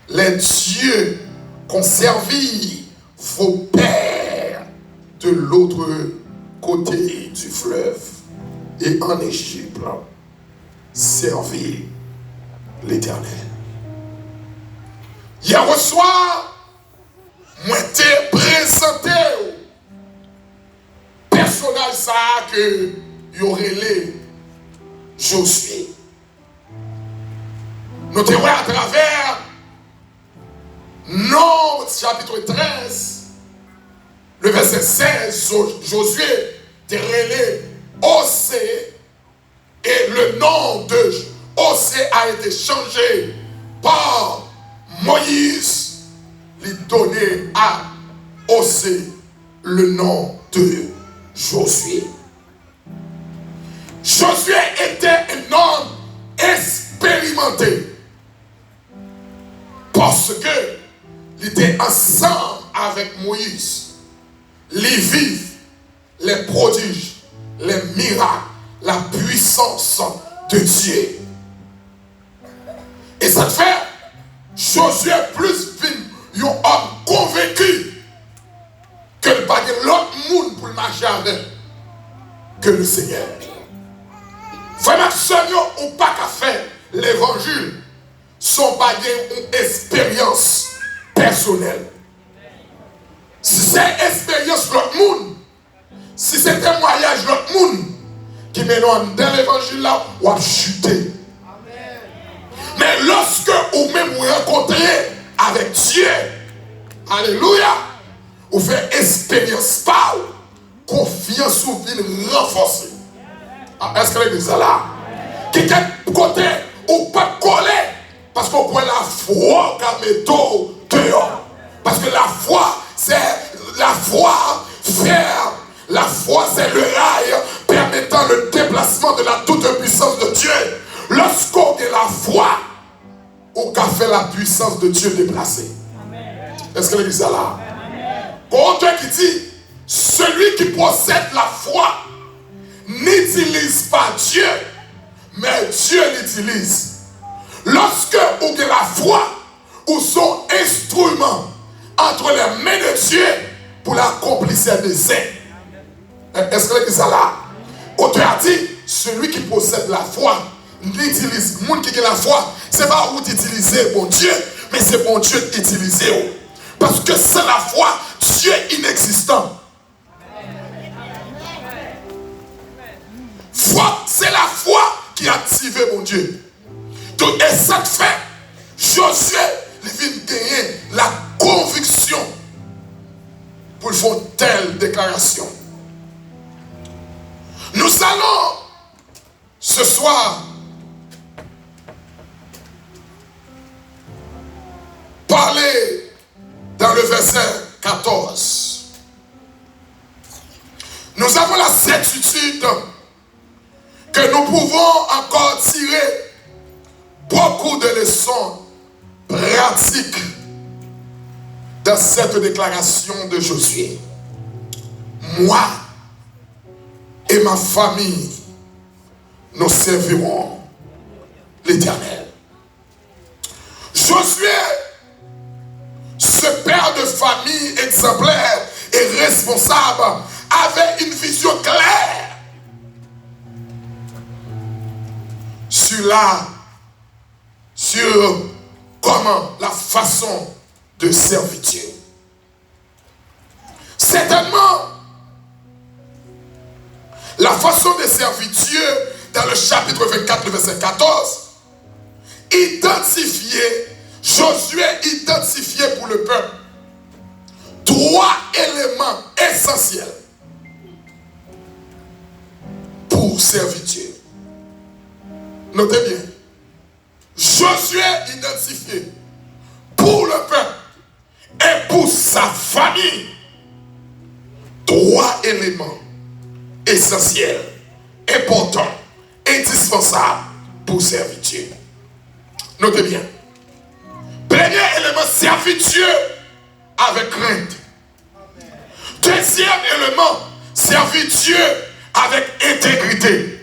les dieux qu'ont servi vos pères de l'autre côté du fleuve et en Égypte, servis l'Éternel. Hier soir, moi t'ai présenté personnage ça que y aurait les Josué. Nous te voyons à travers Nombre chapitre 13, le verset 16, Josué te relève Osée et le nom de Osée a été changé par Moïse, lui donner à Osée le nom de Josué. Josué était un homme expérimenté parce que il était ensemble avec Moïse. Il vit les prodiges, les miracles, la puissance de Dieu. Et ça fait Josué plus un homme convaincu que le pas de l'autre monde pour marcher avec que le Seigneur. Vraiment, Seigneur, on n'a pas qu'à faire l'évangile sans pas une expérience personnelle. Si c'est expérience de l'autre monde, si c'est témoignage de l'autre monde qui mène dans l'évangile là, on va chuter. Mais lorsque vous même vous rencontrez avec Dieu, alléluia, vous faites expérience par confiance ou vie renforcée. Est-ce que l'église est là? Quelqu'un côté ou pas coller parce qu'on voit la foi comme méthode dehors. Parce que la foi, c'est la foi ferme. La foi, c'est le rail permettant le déplacement de la toute-puissance de Dieu. Lorsqu'on a la foi, on a fait la puissance de Dieu déplacer. Est-ce que l'église est là? Dieu qui dit, celui qui possède la foi n'utilise pas Dieu, mais Dieu l'utilise. Lorsque on a la foi, ou son instrument entre les mains de Dieu pour l'accomplir ses desseins. Est-ce que l'église est là? Auteur a dit, celui qui possède la foi l'utilise. Le monde qui a la foi, c'est pas où d'utiliser bon Dieu, mais c'est bon Dieu d'utiliser. Parce que sans la foi, Dieu est inexistant. Foi, c'est la foi qui a activé mon Dieu. Donc, et ça te fait, Josué, il vient gagner la conviction pour faire une telle déclaration. Nous allons ce soir parler dans le verset 14. Nous avons la certitude que nous pouvons encore tirer beaucoup de leçons pratiques dans cette déclaration de Josué. Moi et ma famille, nous servirons l'Éternel. Josué, ce père de famille exemplaire et responsable, avait une vision claire sur comment, la façon de servir Dieu. Certainement, la façon de servir Dieu dans le chapitre 24, le verset 14, Josué identifiait pour le peuple 3 éléments essentiels pour servir Dieu. Notez bien. Josué identifié pour le peuple et pour sa famille 3 éléments essentiels, importants, indispensables pour servir Dieu. Notez bien. Premier élément, servir Dieu avec crainte. Deuxième élément, servir Dieu avec intégrité.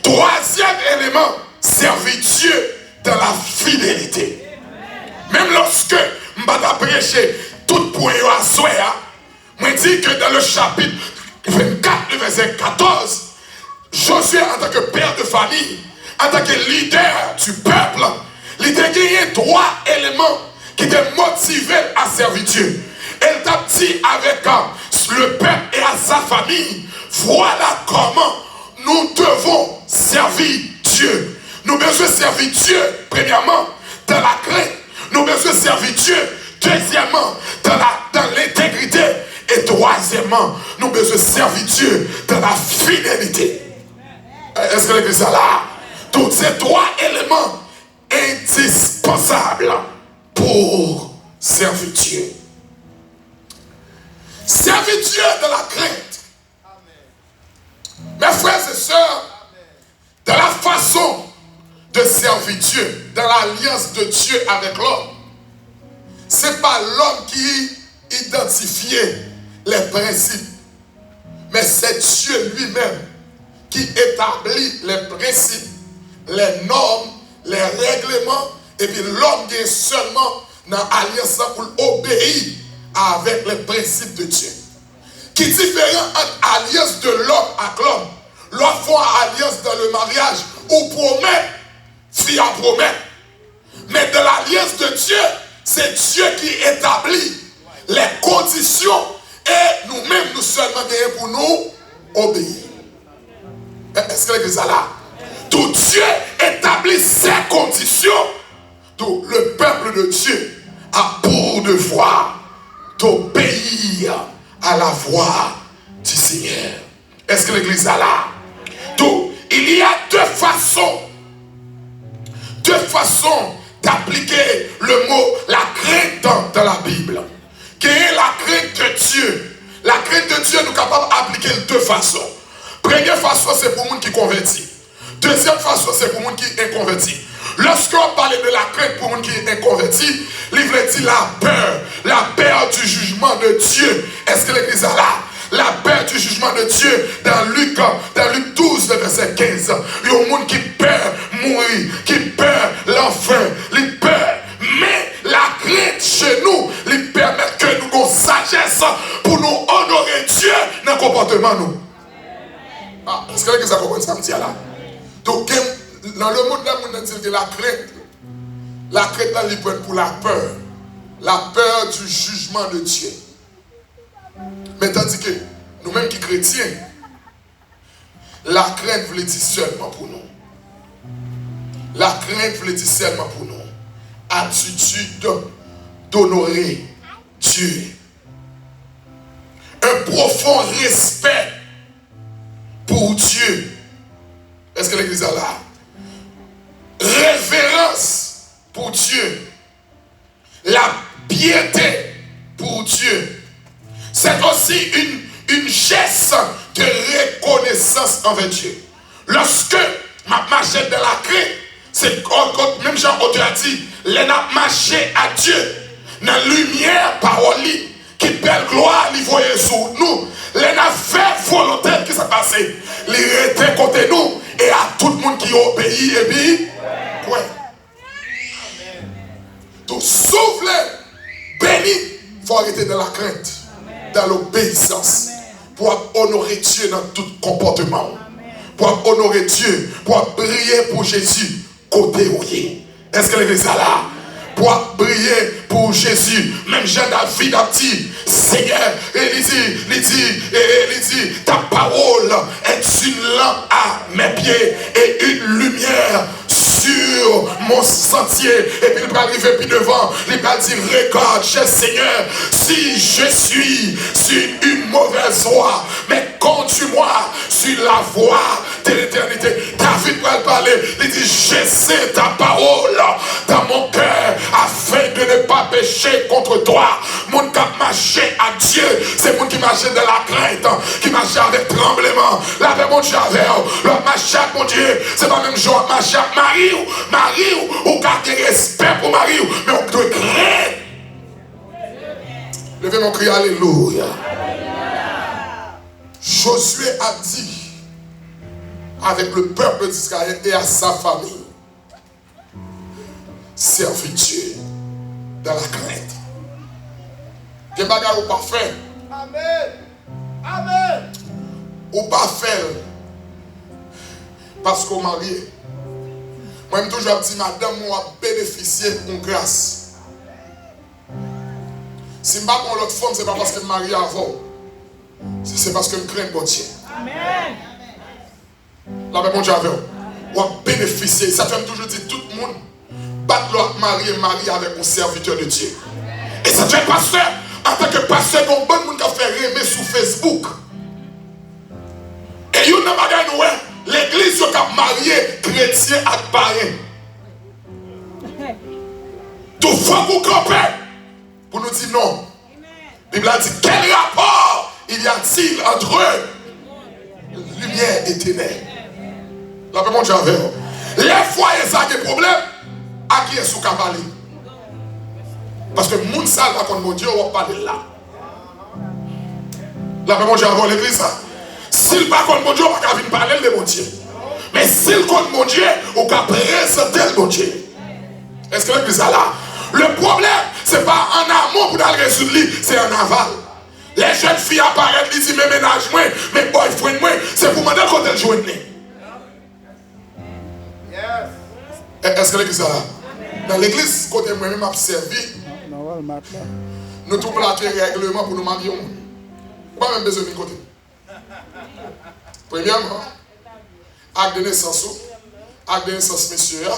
Troisième élément, servir Dieu dans la fidélité. Même prêcher tout point à soi, moi dis que dans le chapitre 24, le verset 14, Josué en tant que père de famille, en tant que leader du peuple, il a gagné 3 éléments qui te motivé à servir Dieu. Elle t'a dit avec le peuple et à sa famille, voilà comment nous devons servir Dieu. Nous devons servir Dieu, premièrement, dans la crainte. Nous devons servir Dieu, deuxièmement, dans l'intégrité. Et troisièmement, nous devons servir Dieu dans la fidélité. Est-ce que l'église est là? Tous ces 3 éléments indispensables pour servir Dieu. Servir Dieu dans la crainte. Mes frères et sœurs, dans la façon de servir Dieu, dans l'alliance de Dieu avec l'homme, ce n'est pas l'homme qui identifiait les principes, mais c'est Dieu lui-même qui établit les principes, les normes, les règlements, et puis l'homme vient seulement dans l'alliance pour obéir avec les principes de Dieu. Qui est différent entre alliance de l'homme avec l'homme. L'homme fait alliance dans le mariage ou promet, fille à promettre. Mais dans l'alliance de Dieu, c'est Dieu qui établit les conditions et nous-mêmes, nous seulement gagnons pour nous obéir. Est-ce que l'église est là? Tout Dieu établit ces conditions. Tout le peuple de Dieu a pour devoir d'obéir à la voix du Seigneur. Est-ce que l'église est là? Tout, il y a 2 façons d'appliquer le mot la crainte dans la Bible. Quelle est la crainte de Dieu? La crainte de Dieu, nous sommes capables d'appliquer de 2 façons. Première façon, c'est pour les gens qui convertit. Deuxième façon, c'est pour les gens qui sont inconvertis. Lorsqu'on parle de la crainte pour les gens qui sont inconvertis, l'Église dit la peur du jugement de Dieu. Est-ce que l'église est là? La peur du jugement de Dieu dans Luc 12, verset 15. Il y a un monde qui peur mourir, qui peur l'enfer, qui peur. Mais la crainte chez nous, il permet que nous ayons sagesse pour nous honorer Dieu dans le comportement nous. Est-ce que l'église a compris ça me dit là? Donc, dans le monde, on dit que la crainte là, il peut être pour la peur du jugement de Dieu. Mais tandis que nous-mêmes qui chrétiens, la crainte voulait dire seulement pour nous. La crainte voulait dire seulement pour nous. Attitude d'honorer Dieu. Un profond respect pour Dieu. Est-ce que l'église est là? Révérence pour Dieu. La piété pour Dieu. C'est aussi une geste de reconnaissance envers Dieu. Lorsque ma marche dans la crainte, c'est même Jean-Auteur a dit, les n'a marché à Dieu, dans la lumière, parole, qui belle gloire, il voyait sur nous, les n'a fait volonté qui s'est passé, il était côté nous, et à tout le monde qui obéit, et puis, ouais. Tout souffle, béni, il faut arrêter de la crainte. Dans l'obéissance, pour honorer Dieu dans tout comportement, pour honorer Dieu, pour briller pour Jésus, côté où il est. Est-ce que l'église est là? Pour briller pour Jésus, même Jean-David a dit, Seigneur, il dit, ta parole est une lampe à mes pieds et une lumière sur mon sentier. Et puis il va arriver puis devant, il va dire, regarde, cher Seigneur, si je suis sur une mauvaise voie, mais conduis-moi sur la voie de l'éternité. David va parler, il dit, je sais ta parole dans mon cœur afin de ne pas pécher contre toi. Mon cap marché à Dieu, c'est mon qui marche dans la crainte, qui marche avec tremblement. Là, avec mon Dieu, le marche avec mon Dieu, c'est pas même genre marche avec Marie, ou garder respect pour Marie, mais on doit craindre. Levez mon cri, alléluia. Josué a dit avec le peuple d'Israël et à sa famille, servir Dieu dans la crainte. Des bagages ou pas faire. Amen. Amen. Ou pas faire. Parce qu'on marié. Moi, je toujours dit, madame, on a bénéficié de grâce. Si je ne suis pas l'autre femme, ce n'est pas parce que je me marie avant. C'est parce que je crains bon Dieu. Amen. La même Dieu avec vous. On a bénéficié. Ça fait toujours dire, tout le monde bat l'autre marié avec un serviteur de Dieu. Et ça fait pasteur, en tant que pasteur, il y a bon monde qui a fait rêver sur Facebook. Et il y a un bagage nous, l'église qui a marié chrétien avec parrain. Tout fois vous campez pour nous dire non. La Bible a dit quel rapport il y a-t-il entre lumière et ténèbres? La même Dieu avec vous. Les foyers, ça a des problèmes. À qui est sous cavalier? Parce que moun sale va contre mon Dieu, on va parler là. La même Dieu avec l'église. S'il va contre mon Dieu, on va pas venir parler de mon Dieu. Mais s'il contre mon Dieu, on va présenter mon Dieu. Est-ce que l'église est là? Le problème, ce n'est pas en amont pour aller résoudre lui, c'est en aval. Les jeunes filles apparaissent, ils disent mes ménages, mes boyfriends, c'est pour demander quand elles jouent. Est-ce que l'église est là? Dans l'église, côté moi-même, m'a servi. Nous trouvons la règlement pour nous marier. Pas même besoin de côté. Premièrement, acte de naissance, monsieur,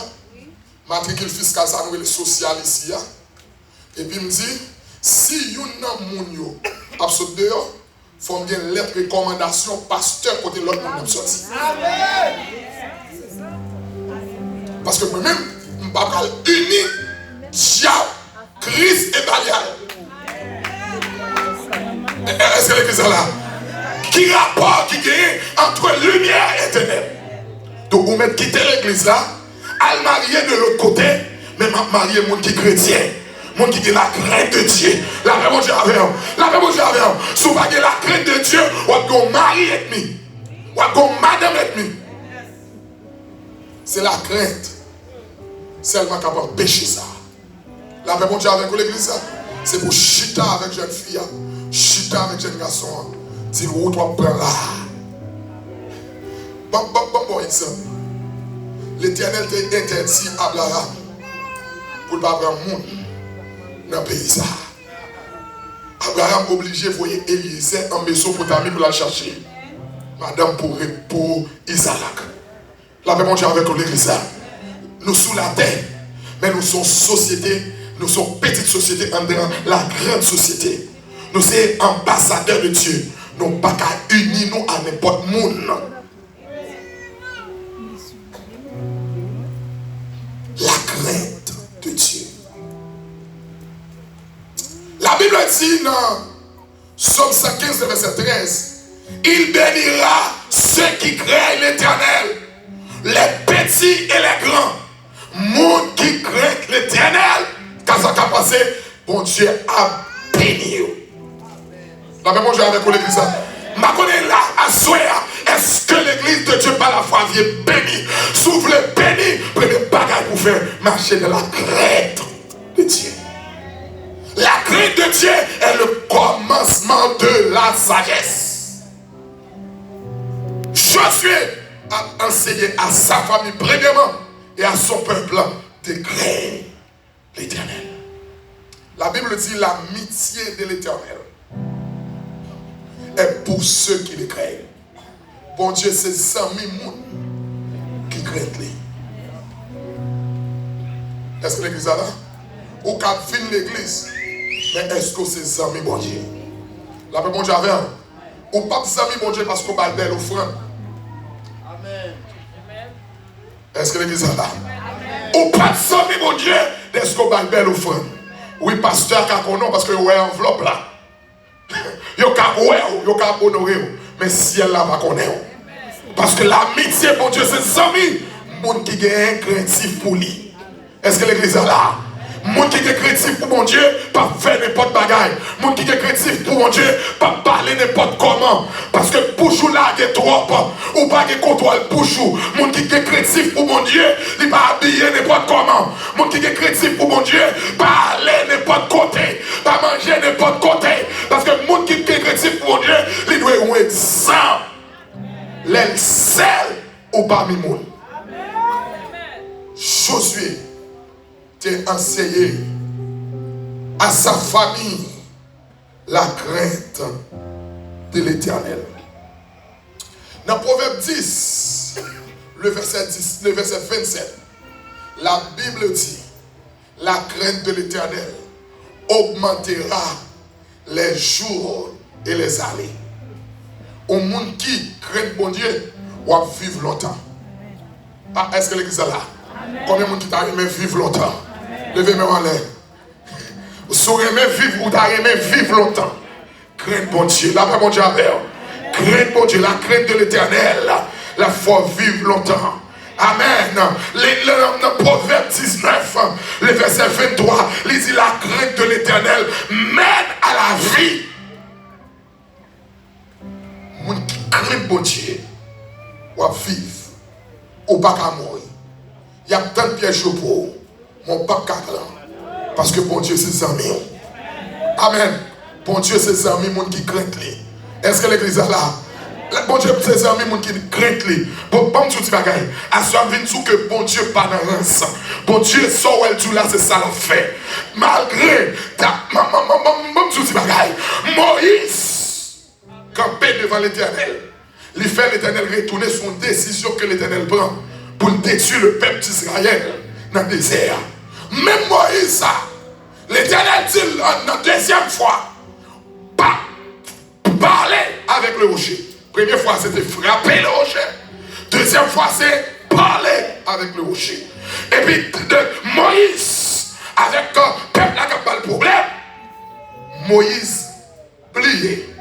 matricule fiscale, ça nous est social ici. Et puis, il me dit, si vous avez un absolument dehors, il faut bien une lettre de recommandation pasteur côté l'autre monde sorti. Amen. Parce que moi-même, je ne peux pas unir diable, Christ et Balial. Est-ce que l'église est là? Qui rapport qui gagne entre lumière et ténèbres? Donc, vous mettez quitter l'église là, à marier de l'autre côté, mais marier le monde qui est chrétien. Le monde qui a la crainte de Dieu. La même Dieu avec vous. La même Dieu avec vous. Si vous avez la crainte de Dieu, vous avez un mari ennemi. Vous avez un madame ennemi. C'est la crainte seulement capable d'empêcher ça. La même Dieu avec vous l'église, c'est pour chita avec jeune fille, chita avec jeune garçon. Dire où tu vas prendre là. Bon exemple. L'Éternel t'a interdit à Abraham pour ne pas prendre monde dans le pays. Abraham obligé de voyer Eliezer en Mésopotamie pour la chercher. Madame pour Isaac. La même Dieu avec l'église. Nous sous la terre, mais nous sommes société, nous sommes petite société dans la grande société. Nous sommes ambassadeurs de Dieu. Nous ne pouvons pas unir nous à n'importe qui. La crainte de Dieu. La Bible dit dans Psaume 115, verset 13, il bénira ceux qui craignent l'Éternel, les petits et les grands. Monde qui craint l'Éternel, quand ça a passé, bon Dieu a béni. La même chose avec l'église. Ma connais là, à soir, est-ce que l'église de Dieu par la foi vient béni? S'ouvre le béni, prenez bagaille pour faire marcher de la crainte de Dieu. La crainte de Dieu est le commencement de la sagesse. Josué a enseigné à sa famille premièrement et à son peuple de craindre l'Éternel. La Bible dit l'amitié de l'Éternel est pour ceux qui le craignent. Bon Dieu, c'est 100 000 personnes qui craignent lui. Est-ce que l'église est là? Ou quand vient l'église, mais est-ce que c'est 100 000 bon Dieu? La paix bon Dieu avec vous. Ou pas 100 000 bon Dieu parce qu'on va belle offrande. Amen. Est-ce que l'église est là? Ou pas 100 000 bon Dieu, est-ce qu'on va belle offrande? Oui, pasteur, parce que vous avez enveloppe là. Vous avez honoré, mais si elle là, pas connaître. Parce que l'amitié, bon Dieu, c'est 100 000 monde qui est craintif pour lui. Est-ce que l'église est là? Monde qui est craintif pour mon Dieu, pas faire n'importe bagaille. Monde qui est craintif pour mon Dieu, pas parler n'importe comment. Parce que bouchou là, il est trop. Ou pas de contrôle bouchou. Monde qui est craintif pour mon Dieu, il pas habiller n'importe comment. Monde qui est craintif pour mon Dier, pas aller n'importe côté, pas manger n'importe côté. parmi nous. Josué t'a enseigné à sa famille la crainte de l'Éternel. Dans Proverbe 10, le verset 27, la Bible dit, la crainte de l'Éternel augmentera les jours et les années. Au monde qui craint bon Dieu, on va vivre longtemps. Ah, est-ce que l'église est là? Combien de monde qui t'a aimé vivre longtemps? Levez-moi en l'air. Si vous aimez vivre ou t'as aimé vivre longtemps, crainte bon Dieu, la paix bon Dieu avec. Crainte bon Dieu, la crainte de l'Éternel, la foi vivre longtemps. Amen. Le Proverbe 19, le verset 23, il dit la crainte de l'Éternel mène à la vie. Mon qui craint bon Dieu, ou à vivre, ou pas qu'à mourir. Il y a tant de pièges pour mon pas qu'à grand. Parce que bon Dieu, c'est ses amis. Amen. Bon Dieu, c'est ses amis, mon qui craint lui. Est-ce que l'église est là? Bon Dieu, c'est ses amis, mon qui craint lui. Bon Dieu, tu vas gagner. À ce moment que bon Dieu, pas dans l'anse. Bon Dieu, ça où elle dit là, c'est ça la fait. Malgré ta. Bon Dieu, tu vas gagner. Moïse, campé devant l'Éternel, il fait l'Éternel retourner son décision que l'Éternel prend pour détruire le peuple d'Israël dans le désert. Même Moïse, ça, l'Éternel dit la deuxième fois, pas parler avec le rocher. Première fois, c'était frapper le rocher. Deuxième fois, c'est parler avec le rocher. Et puis, de Moïse, avec le peuple qui n'a pas le problème, Moïse plié.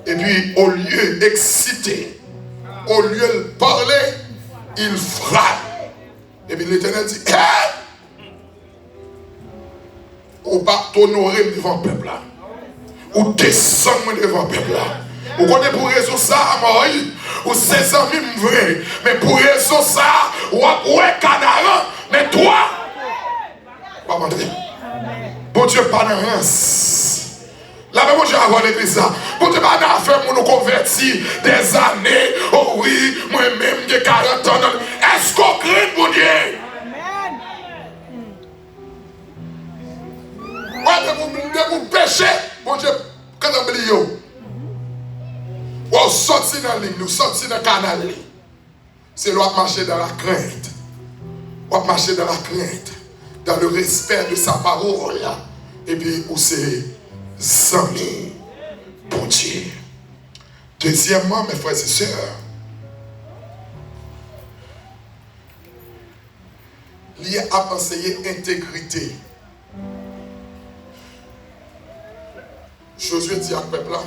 Et puis, au lieu d'exciter, au lieu de parler, il frappe. Et puis, l'Éternel dit, hey! Ou pas t'honorer devant le peuple là. Ou descendre devant le peuple là. Ou connaissez pour raison ça, Moïse, ou ses amis vrais. Mais pour raison ça, ou canaran, mais toi, pas rentrer. Bon Dieu, pas dans rince. La même chose à l'église là. Bon Dieu, pas dans faire pour nous convertir des années. Oh oui, moi-même, j'ai 40 ans. Est-ce qu'on craint mon Dieu? De vous pécher, mon Dieu, quand on oublie, on sortit dans la ligne, nous sortis dans le canal. C'est là marcher dans la crainte. On marcher dans la crainte, dans le respect de sa parole. Et puis, où c'est amis, bon Dieu. Deuxièmement, mes frères et sœurs, il y a à enseigner intégrité. Josué dit à ce peuple là,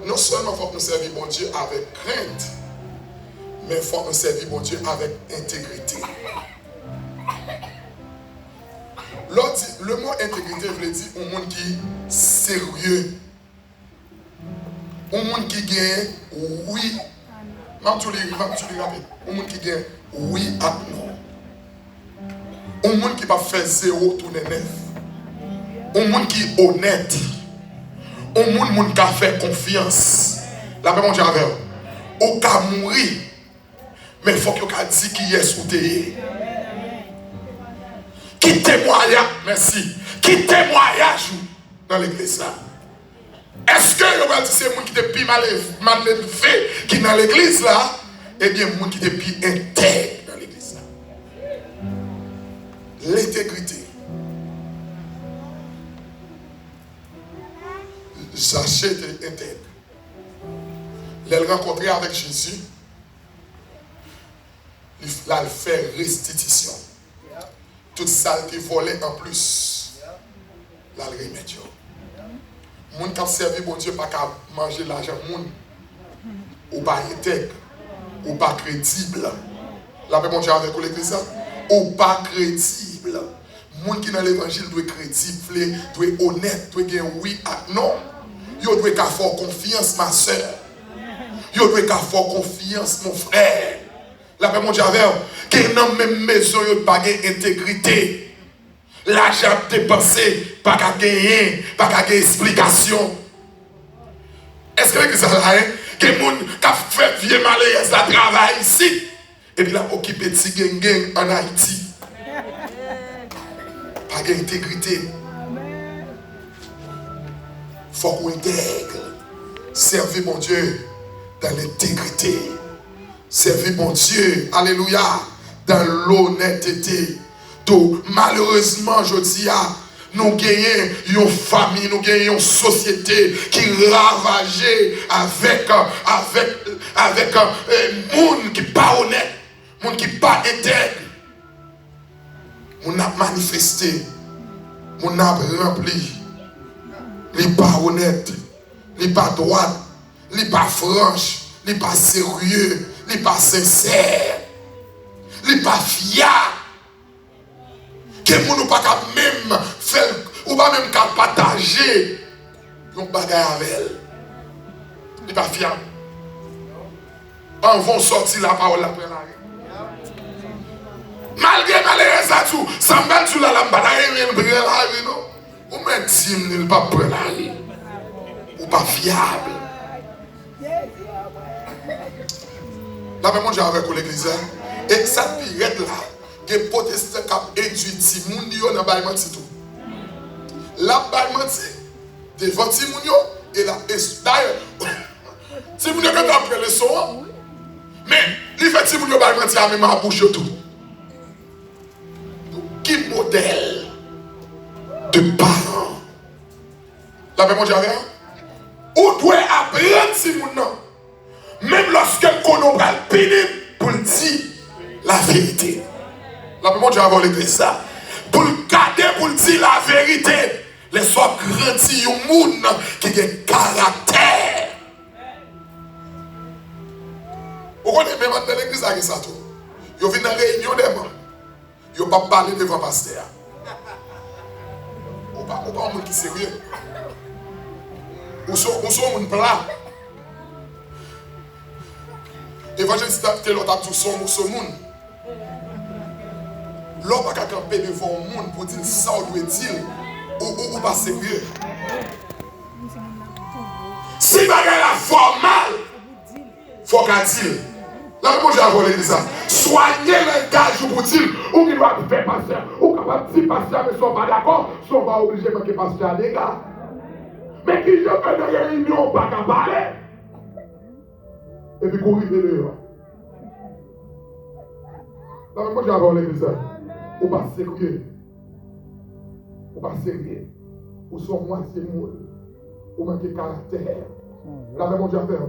non seulement il faut que nous servir bon Dieu avec crainte, mais il faut que nous servir bon Dieu avec intégrité. Le mot intégrité veut dire un monde qui est sérieux. Un monde qui gagne oui. Un monde qui gagne oui à non. Un monde qui va faire zéro tourner neuf. Un monde qui est honnête. Un monde qui a fait confiance. La même chose avec vous. Au cas mourir. Mais il faut que vous dise qui est sous terre. Qui témoignage, merci. Qui témoignage dans l'église là. Est-ce que vous allez dire c'est moi qui est plus mal élevé qui dans l'église là? Eh bien, moi qui est plus intègre dans l'église là. L'intégrité. Sachez être intègre. Elle rencontré avec Jésus, il a fait restitution. Toute ça qui volait en plus, la remettre. Les gens qui ont servi bon Dieu pas qu'à manger l'argent, ou pas intègre, ou pas crédible. La même chose avec l'église, ou pas crédible. Les gens qui dans l'évangile doivent être crédibles, doivent être honnêtes, doivent dire oui à non. Ils doivent avoir confiance, ma soeur. Ils doivent avoir confiance, mon frère. La même chose avec qui dans la même maison, ils n'ont pas d'intégrité. L'argent dépensé, pas qu'à gagner, pas qu'à gagner explication. Est-ce que l'église a là, que les gens qui ont fait vieux malheureux, ça travaille ici, Et puis il a occupé petit gang en Haïti. Pas d'intégrité. Il faut qu'on intègre. Servez mon Dieu dans l'intégrité. Servez mon Dieu, alléluia, dans l'honnêteté. Tout malheureusement, je dis, nous gagnons une famille, nous gagnons une société qui ravagée avec monde qui pas honnête, monde qui pas intègre. On a manifesté, on a rempli. Il n'est pas honnête, il n'est pas droit, il n'est pas franche, il n'est pas sérieux, il n'est pas sincère, il n'est pas fiable. Que nous ne pas même faire, ou pas même partager nos bagages avec elle. Il n'est pas fiable. On va sortir la parole après la rue. Malgré ça tout, ça m'a dit la rue, non? Ou même si il n'est pas prêt la rue. Ou pas fiable. Là, même j'ai avec l'église. Et ça pirate là. Les protestants qui ont éduit Timounio dans le baillement tout. La baillement devant Timounio et la d'ailleurs Timounio quand après le son mais il fait Timounio baillement à même à bouche tout. Qui modèle de parents? La même j'avais ou doit apprendre Timounio même lorsque qu'on va le pénétrer pour dire la vérité. La première fois, je vais l'église ça. Pour le garder, pour dire la vérité, les soins grandis, un monde qui a un caractère. Vous connaissez même dans l'église avec ça tout. Vous venez dans la réunion des membres. Vous ne pouvez pas parler devant le pasteur. Vous ne pouvez pas un monde qui est sérieux. Vous sommes un monde plat. Évangéliste, c'est l'autre qui est son monde. L'homme n'a pas camper devant le monde pour dire ça ou doit dire ou pas sérieux. Si vous avez la formale, il faut qu'elle dise. Là, moi j'ai volé ça. Soignez les gars pour dire ou qui doit faire passer, ou capable de dire passer, mais ne sont pas d'accord, ne sont pas obligés de manquer passer à des gars. Mais qui je fais des réunions, pas qu'à parler. Et puis courir dehors. Là, moi j'ai volé ça. Ou pas sérieux. Ou pas sérieux. Ou sont moitié moule. Ou manquer caractère. La même chose à faire.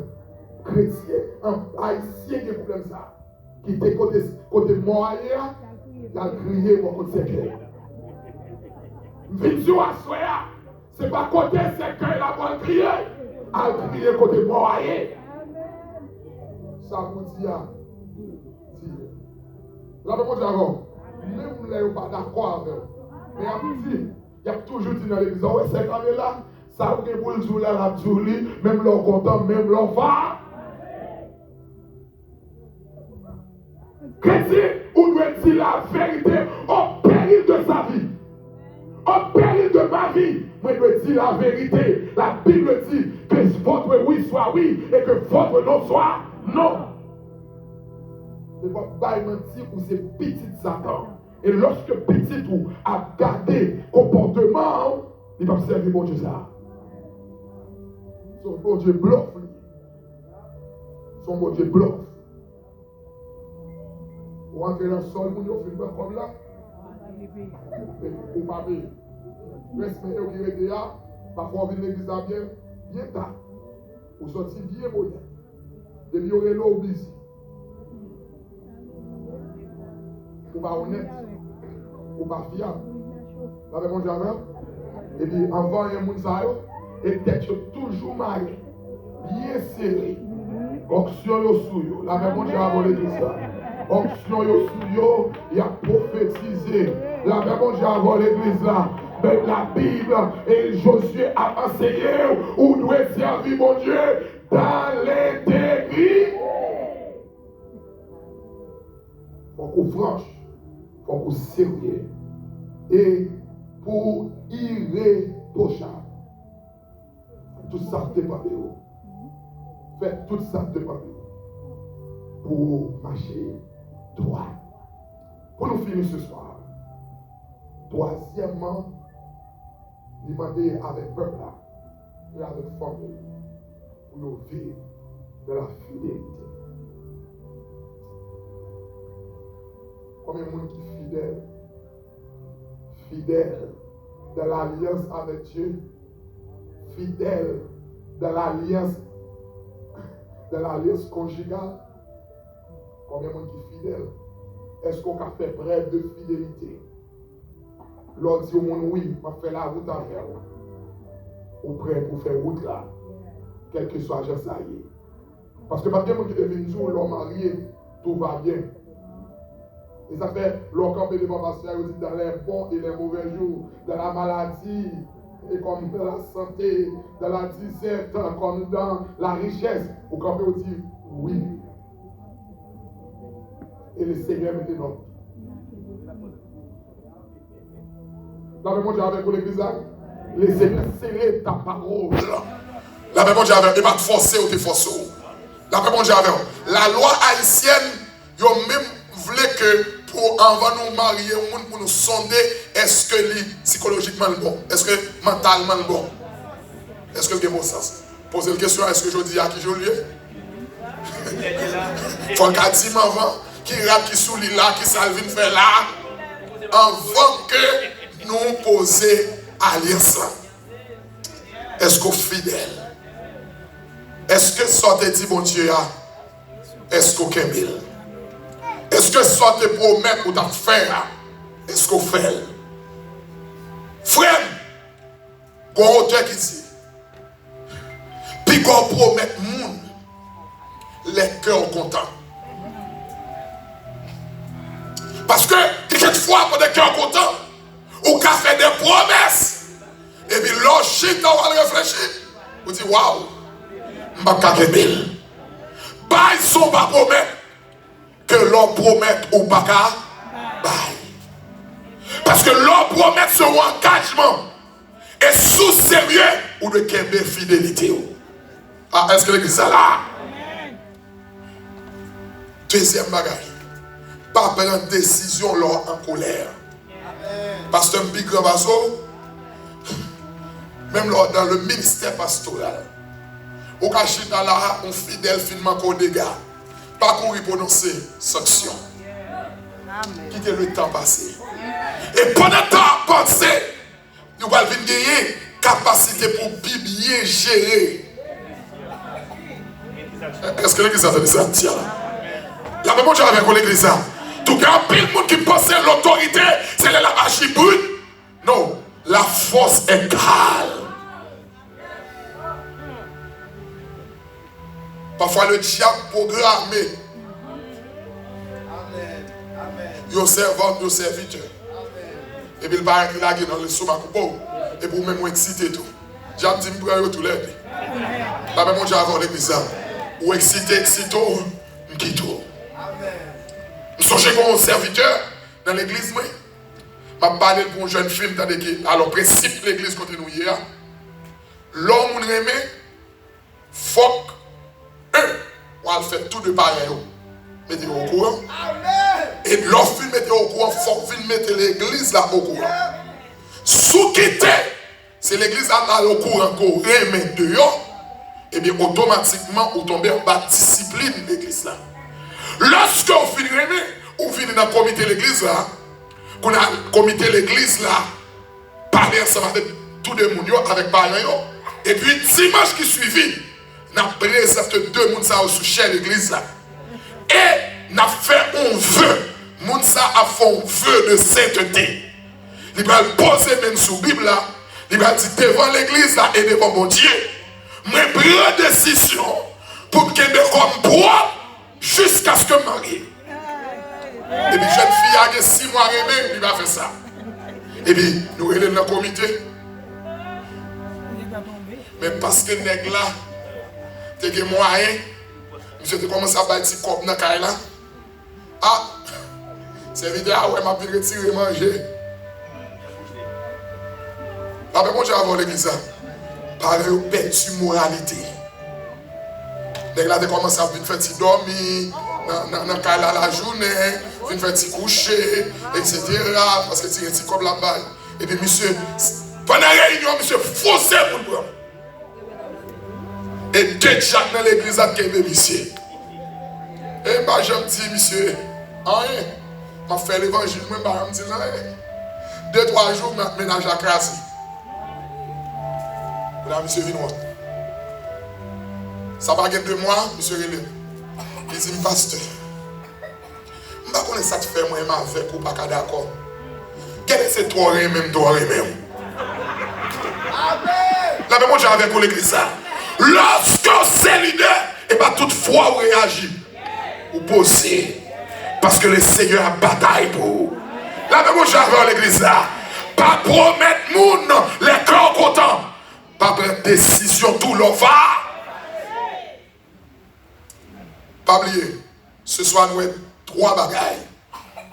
Chrétien, un haïtien qui est problème ça. Qui était côté moyen, il a crié pour côté secret. Vision à soya. C'est pas côté secret la bonne crier. A crié côté moyen. Ça vous dit à dire. La même chose avant. Même si vous pas d'accord avec eux. Mais il y a toujours dit dans l'église, ouais, c'est quand même là, ça vous est pour le jour là, la jolie, même leur content, même leur femme. Chrétien, on doit dire la vérité au péril de sa vie. Au péril de ma vie, moi je dois dire la vérité. La Bible dit que votre oui soit oui et que votre non soit non. C'est pas mentir ou c'est petit Satan. Et lorsque petit ou a gardé comportement, il va servir mon Dieu ça. Son bon Dieu bluffe. Son bon Dieu bluffe. Vous rentrez dans le sol, vous faites comme là. Vous ne pouvez pas respecter au qui est là. Parfois, vous venez l'église bien tard. Vous sortez bien moyen. Depuis vous avez l'eau busy. Ou pas honnête, ou pas fiable. Vous avez mon jamais. Et puis, avant, il y a un monde et tête toujours marié, bien serré. Onction yo sou yo. La même mon jamais volé tout ça. Onction yo sou yo, il a prophétisé. La même mon jamais volé l'église là. Mais la Bible et Josué a enseigné où doit servir mon Dieu dans l'intégrité. Faut qu'on franche. Faut qu'on sérieux et pour irréprochable. Tout ça dépend de vous. Faites tout ça dépend de vous. Pour marcher droit. Pour nous finir ce soir. Troisièmement, demander avec peuple là, et avec famille, pour nous vivre de la fidélité. Combien de monde qui est fidèle? Fidèle de l'alliance avec Dieu, fidèle de l'alliance conjugale. Combien de monde qui est fidèle? Est-ce qu'on a fait preuve de fidélité? L'on dit au monde oui, on fait la route avec vous. Ou prêt pour faire route là, quel que soit le ça y est. Parce que pas de monde qui devine jour, l'homme marié, tout va bien. Et ça fait, l'on campé devant pasteur, dit dans les bons et les mauvais jours, dans la maladie, et comme dans la santé, dans la disette, comme dans la richesse, au campé, on dit oui. Et le Seigneur mettait notre. La même chose avec vous l'église là. Le Seigneur serrer ta parole. La même chose avec, il va te forcer ou te forcer. La même chose avec, la loi haïtienne, ils ont même voulu que pour avant nous marier, pour nous sonder, est-ce que psychologiquement le bon? Est-ce que mentalement le bon? Est-ce que le bon sens? Posez la question, est-ce que je dis à qui je lieu? Faut qu'à dire avant, qui rate, qui soulit là, qui salvine fait là, avant que nous poser alliance là. Est-ce qu'on est fidèle? Est-ce que ça te dit, bon Dieu, est-ce qu'on est mille? Est-ce que ça te promet ou t'as fait? Est-ce qu'on fait? Frère, qu'on auteur qui dit, puis qu'on promet monde, les cœurs contents. Parce que quelquefois, pour des cœurs contents, ou qu'a fait des promesses, et puis logique, on va réfléchir. On dit, waouh, je ne vais pas gagner. Ils sont pas promettre que l'on promette ou pas qu'à bail. Parce que l'on promette son engagement et sous sérieux ou de qu'aimer fidélité. Ah, est-ce que l'église est là? Deuxième bagage. Pas prendre décision lors en colère. Parce que un big grand vaso, même dans le ministère pastoral, au cachita là, on fidèle finement qu'on dégâts. Pas courir prononcer sanction. Quittez le temps passé. Et pendant le temps passé, nous allons gagner capacité pour bien gérer. Est-ce que l'église a fait ça? Tiens. La même chose avec l'église. Tout cas, pile monde qui pense que l'autorité, c'est la magie brute. Non, la force est calme. Parfois le diable programmé. Yo servant, yo serviteur. Et puis il va arriver là dans le sous et pour même exciter tout. Diable dit me prend tous les deux. La même chose avant l'église. Ou excité, me quitte. Je songe comme un serviteur dans l'église. Je parle pour une jeune fille. Alors, principe de l'église contre nous hier. L'homme qui aime, faut on fait tout de pareil. Mettez au courant. Et l'offre mettez au courant, faut que mettre l'église là au courant. Sous quitter, c'est l'église là au courant qu'on remet dehors. Et bien automatiquement, vous tombez en bas discipline de l'église là. Lorsque vous finissez, vous finissez dans le comité de l'église là, qu'on a le comité de l'église là, parler ensemble avec tous les gens, avec parents. Et puis dimanche qui suivit, nous avons présenté deux personnes sous chair l'église là. Et nous avons fait un vœu. Moun sa a fait un vœu de sainteté. Il va poser même sous la Bible là. Il va dire devant l'église là et devant mon Dieu. Mais prends décision pour que me comme propre jusqu'à ce que je marie. Et puis jeune fille a 6 mois aimé, il va faire ça. Et puis nous allons dans le comité. Mais parce que nèg là, t'es que moyen, monsieur te commence à bâtir comme dans la là. Ah, c'est vidéo où m'a pu retirer manger. La même chose avant l'église. Par le perdu moralité. Nèg là te commence à venir faire dormir, dans la journée, il fait petit coucher, etc. Parce que c'est un petit comme là-bas. Et puis, monsieur, pendant la réunion, monsieur, foncé pour le prendre. Et que Jacques dans l'église a qu'un monsieur. Et bah, je me dis, monsieur, rien. Je fais l'évangile, je me dis, non, 2-3 jours, je ménage à crasse. Là, monsieur vient. Ça va gagner 2 mois, monsieur Relé. Il dit, pasteur, je ne sais pas ça te fait moi avec ou pas d'accord. Quel est ce toi même toi même? Amen. La même chose avec l'église. Lorsque c'est leader, et pas toutefois vous réagissez. Vous posez. Parce que le Seigneur a bataille pour vous. La même chose avec l'église. Pas promettre moun les corps contents. Pas prendre décision tout l'on va. Pas oublier. Ce soir nous avons 3 bagailles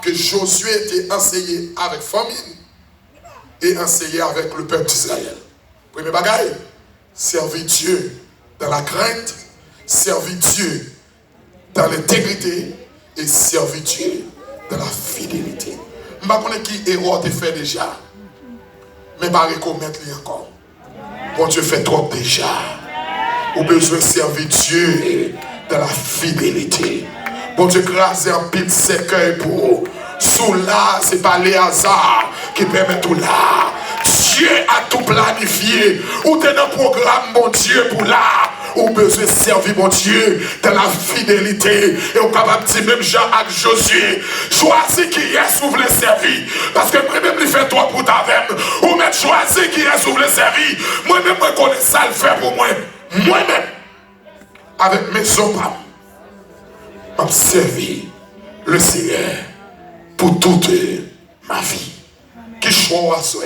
que Josué était enseigné avec famille et enseigné avec le peuple d'Israël. Premier bagaille, servir Dieu dans la crainte, servir Dieu dans l'intégrité et servir Dieu dans la fidélité. Je ne sais pas qui erreur te fait déjà, mais je ne vais pas recommettre encore. Bon Dieu fait trop déjà. Ou besoin de servir Dieu dans la fidélité. Bon Dieu grâce un pile cercueil pour sous là, c'est pas les hasards qui permettent tout là. Dieu a tout planifié. Ou t'es dans le programme, mon Dieu, pour là. Ou besoin de servir, mon Dieu, dans la fidélité. Et on est capable de dire, même Jean avec Josué, choisis qui est vous voulez servir. Parce que moi-même, il fait toi pour ta veine. Ou même choisis qui est vous voulez servir. Moi-même, je connais ça le faire pour moi. Moi-même, avec mes oppas, je servi le Seigneur pour toute ma vie. Qui choix à soi.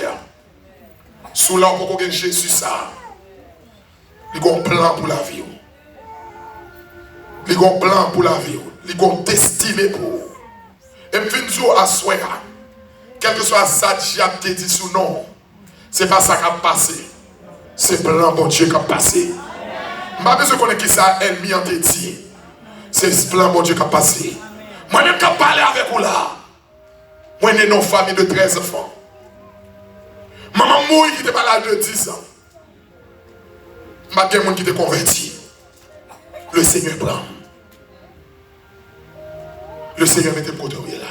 Sous là, on peut Jésus ça. Il y a un plan pour la vie. Il y a un plan pour la vie. Il y a un destiné pour vous. Et je viens de à soi. Quel que soit ça que tu dit sous non, ce n'est pas ça qui a passé. C'est le plan bon Dieu qui a passé. Je n'ai pas besoin de connaître qui ça ennemi en te dit. C'est ce plan bon Dieu qui a passé. Moi-même qui a parlé avec vous là. Moi, je suis une famille de 13 enfants. Maman mouille qui était malade de 10 ans. Ma quelqu'un qui était converti. Le Seigneur prend. Le Seigneur mettait le côté où il est là.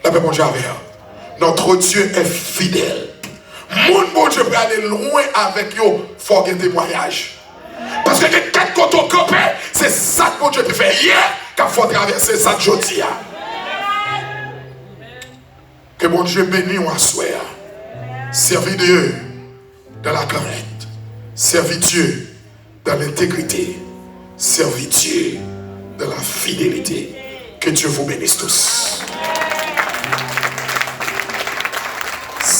La paix mon Dieu avec. Notre Dieu est fidèle. Mon Dieu peut aller loin avec eux. Il faut qu'il y ait un témoignage. Parce que les 4 côtés campés, c'est ça que mon Dieu peut faire hier qu'il faut traverser ça aujourd'hui. Que mon Dieu bénisse ou assoie. Servir Dieu dans la crainte. Servir Dieu dans l'intégrité. Servir Dieu dans la fidélité. Que Dieu vous bénisse tous.